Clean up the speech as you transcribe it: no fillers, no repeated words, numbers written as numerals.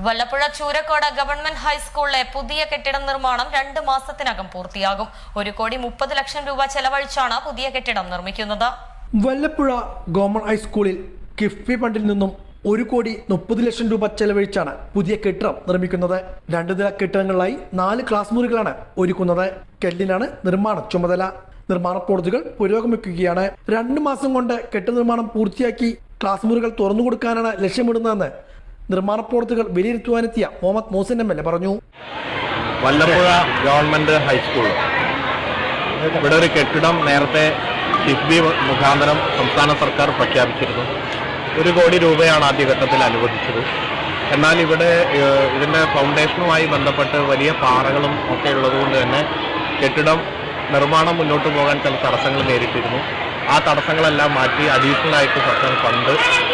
Vallappuzha Choorakode government ഹൈസ്കൂളിലെ പുതിയ കെട്ടിട നിർമ്മാണം 2 മാസത്തിനകം പൂർത്തിയാകും. 1,30,00,000 രൂപ ചെലവഴിച്ചാണ് പുതിയ കെട്ടിടം നിർമ്മിക്കുന്നത്. വല്ലപ്പുഴ ഗവൺമെന്റ് ഹൈസ്കൂളിൽ കിഫ്ബി ഫണ്ടിൽ നിന്നും 1,30,00,000 രൂപ ചെലവഴിച്ചാണ് പുതിയ കെട്ടിടം നിർമ്മിക്കുന്നത്. 2 നില കെട്ടിടങ്ങളിലായി 4 ക്ലാസ് മുറികളാണ് ഒരുക്കുന്നത്. കെല്ലിനാണ് നിർമ്മാണ ചുമതല. നിർമ്മാണ പ്രവൃത്തികൾ പുരോഗമിക്കുകയാണ്. 2 മാസം കൊണ്ട് കെട്ടിട നിർമ്മാണം പൂർത്തിയാക്കി ക്ലാസ് മുറികൾ തുറന്നു കൊടുക്കാനാണ് ലക്ഷ്യമിടുന്നതെന്ന് നിർമ്മാണ പ്രവൃത്തികൾ വിലയിരുത്തുവാനെത്തിയ മുഹമ്മദ് മൂസൻ MLA പറഞ്ഞു. വല്ലപ്പുഴ ഗവൺമെന്റ് ഹൈസ്കൂൾ ഇവിടെ ഒരു കെട്ടിടം നേരത്തെ കിഫ്ബി മുഖാന്തരം സംസ്ഥാന സർക്കാർ പ്രഖ്യാപിച്ചിരുന്നു. 1 കോടി രൂപയാണ് ആദ്യഘട്ടത്തിൽ അനുവദിച്ചത്. എന്നാൽ ഇവിടെ ഇതിന്റെ ഫൗണ്ടേഷനുമായി ബന്ധപ്പെട്ട് വലിയ പാറകളും ഒക്കെ ഉള്ളതുകൊണ്ട് തന്നെ കെട്ടിടം നിർമ്മാണം മുന്നോട്ട് പോകാൻ ചില തടസ്സങ്ങൾ നേരിട്ടിരുന്നു. ആ തടസ്സങ്ങളെല്ലാം മാറ്റി അഡീഷണൽ ആയിട്ട് സർക്കാർ ഫണ്ട്